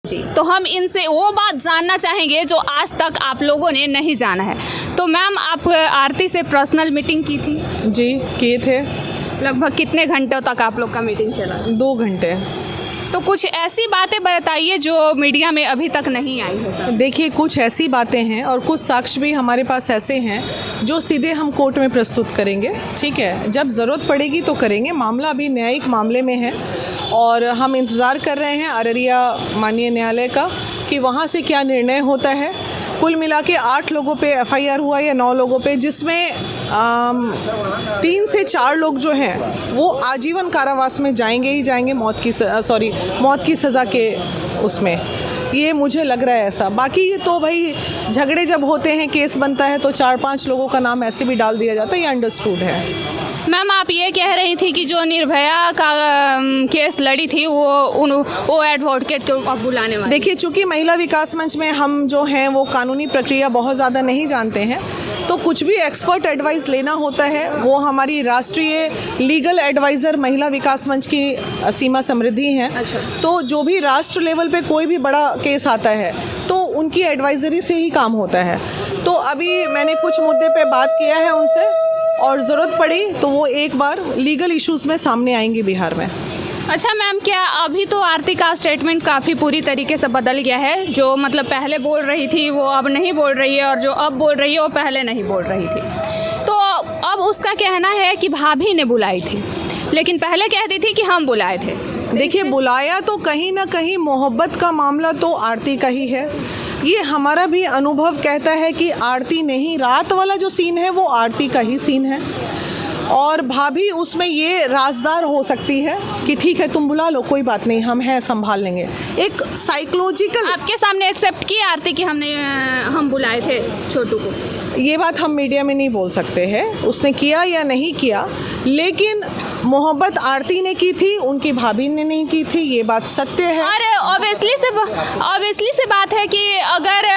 जी, तो हम इनसे वो बात जानना चाहेंगे जो आज तक आप लोगों ने नहीं जाना है। तो मैम, आप आरती से पर्सनल मीटिंग की थी? जी, किए थे। लगभग कितने घंटों तक आप लोग का मीटिंग चला? 2 घंटे। तो कुछ ऐसी बातें बताइए जो मीडिया में अभी तक नहीं आई है सर। देखिए, कुछ ऐसी बातें हैं और कुछ साक्ष्य भी हमारे पास ऐसे हैं जो सीधे हम कोर्ट में प्रस्तुत करेंगे। ठीक है, जब ज़रूरत पड़ेगी तो करेंगे। मामला अभी न्यायिक मामले में है और हम इंतज़ार कर रहे हैं अररिया माननीय न्यायालय का कि वहाँ से क्या निर्णय होता है। कुल मिला के 8 लोगों पे FIR हुआ या 9 लोगों पे, जिसमें 3 से 4 लोग जो हैं वो आजीवन कारावास में जाएंगे ही जाएंगे, मौत की सज़ा के उसमें। ये मुझे लग रहा है ऐसा। बाकी तो भाई झगड़े जब होते हैं, केस बनता है तो 4-5 लोगों का नाम ऐसे भी डाल दिया जाता है, ये अंडरस्टूड है। मैम, आप ये कह रही थी कि जो निर्भया का केस लड़ी थी वो एडवोकेट को आप बुलाने वाले। देखिए, चूँकि महिला विकास मंच में हम जो हैं वो कानूनी प्रक्रिया बहुत ज़्यादा नहीं जानते हैं, तो कुछ भी एक्सपर्ट एडवाइस लेना होता है वो हमारी राष्ट्रीय लीगल एडवाइज़र महिला विकास मंच की सीमा समृद्धि हैं। अच्छा। तो जो भी राष्ट्र लेवल पे कोई भी बड़ा केस आता है तो उनकी एडवाइजरी से ही काम होता है। तो अभी मैंने कुछ मुद्दे पे बात किया है उनसे और ज़रूरत पड़ी तो वो एक बार लीगल इश्यूज़ में सामने आएंगी बिहार में। अच्छा मैम, क्या अभी तो आरती का स्टेटमेंट काफ़ी पूरी तरीके से बदल गया है? जो मतलब पहले बोल रही थी वो अब नहीं बोल रही है और जो अब बोल रही है वो पहले नहीं बोल रही थी। तो अब उसका कहना है कि भाभी ने बुलाई थी, लेकिन पहले कहती थी कि हम बुलाए थे। देखिए, बुलाया तो कहीं ना कहीं मोहब्बत का मामला तो आरती का ही है। ये हमारा भी अनुभव कहता है कि आरती नहीं, रात वाला जो सीन है वो आरती का ही सीन है और भाभी उसमें ये राजदार हो सकती है कि ठीक है तुम बुला लो, कोई बात नहीं, हम हैं, संभाल लेंगे। एक साइकोलॉजिकल आपके सामने एक्सेप्ट की आरती कि हम बुलाए थे छोटू को? ये बात हम मीडिया में नहीं बोल सकते हैं उसने किया या नहीं किया, लेकिन मोहब्बत आरती ने की थी, उनकी भाभी ने नहीं की थी, ये बात सत्य है। और ऑब्वियसली से बात है कि अगर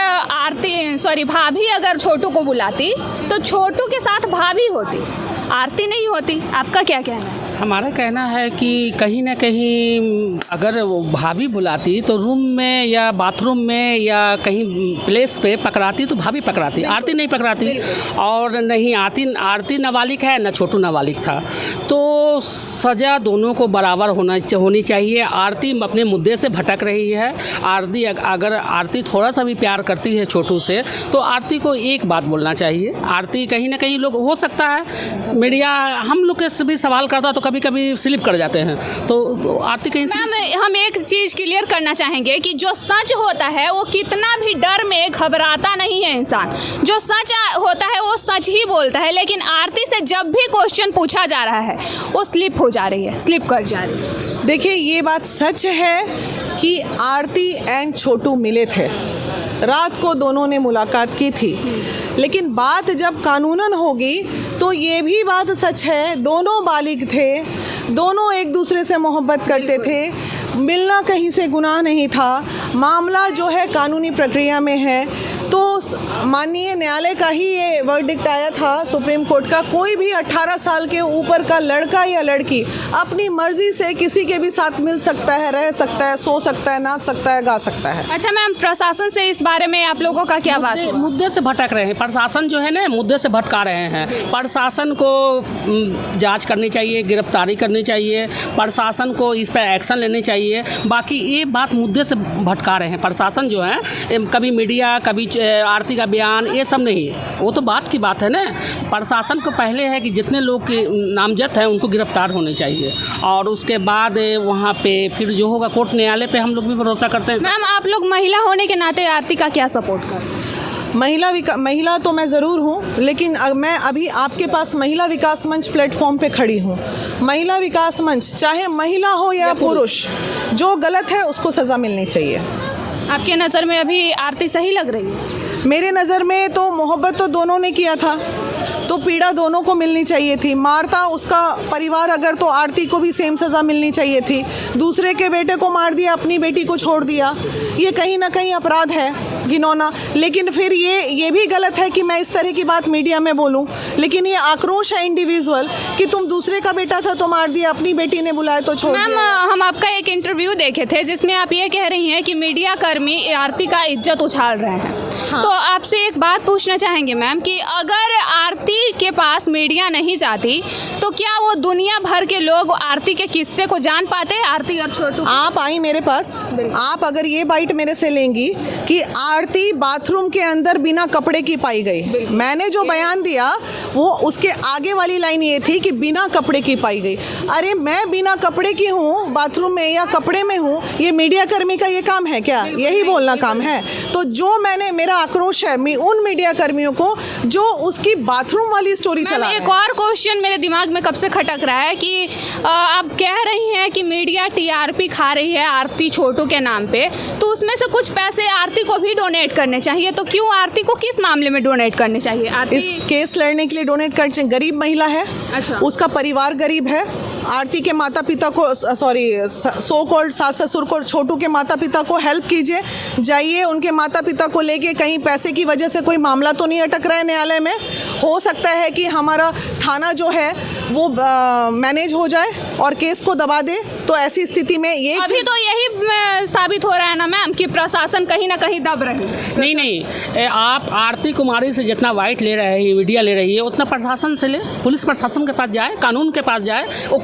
भाभी अगर छोटू को बुलाती तो छोटू के साथ भाभी होती, आरती नहीं होती। आपका क्या कहना है? हमारा कहना है कि कहीं ना कहीं अगर वो भाभी बुलाती तो रूम में या बाथरूम में या कहीं प्लेस पे पकड़ाती तो भाभी पकड़ाती, आरती नहीं पकड़ाती। और नहीं, आरती नाबालिग है, ना छोटू नाबालिग था, तो सज़ा दोनों को बराबर होनी चाहिए। आरती अपने मुद्दे से भटक रही है। अगर आरती थोड़ा सा भी प्यार करती है छोटू से तो आरती को एक बात बोलना चाहिए। आरती कहीं ना कहीं लोग, हो सकता है मीडिया हम लोग से भी सवाल करता तो कभी कभी स्लिप कर जाते हैं, तो आरती कहीं। मैम, हम एक चीज़ क्लियर करना चाहेंगे कि जो सच होता है वो कितना भी डर में घबराता नहीं है इंसान। जो सच होता है वो सच ही बोलता है, लेकिन आरती से जब भी क्वेश्चन पूछा जा रहा है वो स्लिप कर जा रही है। देखिए, ये बात सच है कि आरती एंड छोटू मिले थे, रात को दोनों ने मुलाकात की थी, लेकिन बात जब कानूनन होगी तो ये भी बात सच है दोनों बालिग थे, दोनों एक दूसरे से मोहब्बत करते थे, मिलना कहीं से गुनाह नहीं था। मामला जो है कानूनी प्रक्रिया में है, तो माननीय न्यायालय का ही ये वर्डिक्ट आया था सुप्रीम कोर्ट का, कोई भी 18 साल के ऊपर का लड़का या लड़की अपनी मर्जी से किसी के भी साथ मिल सकता है, रह सकता है, सो सकता है, नाच सकता है, गा सकता है। अच्छा मैम, प्रशासन से इस बारे में आप लोगों का क्या बात है? मुद्दे से भटक रहे हैं प्रशासन, जो है ना, मुद्दे से भटका रहे हैं। प्रशासन को जांच करनी चाहिए, गिरफ्तारी करनी चाहिए, प्रशासन को इस पर एक्शन लेने चाहिए। बाकी ये बात मुद्दे से भटका रहे हैं प्रशासन जो है, कभी मीडिया, कभी आरती का बयान, ये सब नहीं, वो तो बात की बात है ना। प्रशासन को पहले है कि जितने लोग नामजद हैं उनको गिरफ्तार होने चाहिए और उसके बाद वहाँ पे फिर जो होगा कोर्ट न्यायालय पे हम लोग भी भरोसा करते हैं। मैम, आप लोग महिला होने के नाते आरती का क्या सपोर्ट करते हैं? महिला तो मैं ज़रूर हूँ, लेकिन मैं अभी आपके पास महिला विकास मंच प्लेटफॉर्म पे खड़ी हूँ। महिला विकास मंच, चाहे महिला हो या पुरुष, जो गलत है उसको सज़ा मिलनी चाहिए। आपके नज़र में अभी आरती सही लग रही है? मेरे नज़र में तो मोहब्बत तो दोनों ने किया था, तो तो पीड़ा दोनों को मिलनी चाहिए थी। मारता उसका परिवार अगर तो आरती को भी सेम सज़ा मिलनी चाहिए थी। दूसरे के बेटे को मार दिया, अपनी बेटी को छोड़ दिया, ये कहीं ना कहीं अपराध है, घिनौना। लेकिन फिर ये भी गलत है कि मैं इस तरह की बात मीडिया में बोलूं। लेकिन ये आक्रोश है इंडिविजुअल कि तुम दूसरे का बेटा था तो मार दिया, अपनी बेटी ने बुलाया तो छोड़ मैम, दिया। हम आपका एक इंटरव्यू देखे थे जिसमें आप ये कह रही हैं कि मीडिया कर्मी आरती का इज्जत उछाल रहे हैं। तो आपसे एक बात पूछना चाहेंगे मैम कि अगर आरती के पास मीडिया नहीं जाती तो क्या वो दुनिया भर के लोग आरती के किस्से को जान पाते, आरती और छोटू? आप आई मेरे पास, आप अगर ये बाइट मेरे से लेंगी कि आरती बाथरूम के अंदर बिना कपड़े की पाई गई, मैंने जो बयान दिया वो उसके आगे वाली लाइन ये थी कि बिना कपड़े की पाई गई। अरे मैं बिना कपड़े की हूँ बाथरूम में या कपड़े में हूँ, ये मीडिया कर्मी का ये काम है क्या? यही बोलना काम है? तो जो मेरा आक्रोश है उन मीडिया कर्मियों को जो उसकी बाथरूम वाली स्टोरी चला रहे हैं। एक और क्वेश्चन मेरे दिमाग में कब से खटक रहा है कि आप कह रही हैं कि मीडिया टीआरपी खा रही है आरती छोटू के नाम पे, तो उसमें से कुछ पैसे आरती को भी डोनेट करने चाहिए। तो क्यों आरती को किस मामले में डोनेट करने चाहिए? आरती इस केस लड़ने के लिए डोनेट कर, गरीब महिला है, अच्छा, उसका परिवार गरीब है। आरती के माता पिता को, सॉरी, सो कॉल्ड सास ससुर को, छोटू के माता पिता को हेल्प कीजिए, जाइए उनके माता पिता को लेके। कहीं पैसे की वजह से कोई मामला तो नहीं अटक रहा है न्यायालय में? हो सकता है कि हमारा थाना जो है वो मैनेज हो जाए और केस को दबा दे। तो ऐसी स्थिति में ये अभी तो यही साबित हो रहा है ना मैम कि प्रशासन कहीं ना कहीं दब रही है। नहीं, आप आरती कुमारी से जितना वाइट ले रहे हैं, मीडिया ले रही है, उतना प्रशासन से ले, पुलिस प्रशासन के पास जाए, कानून के पास जाए। वो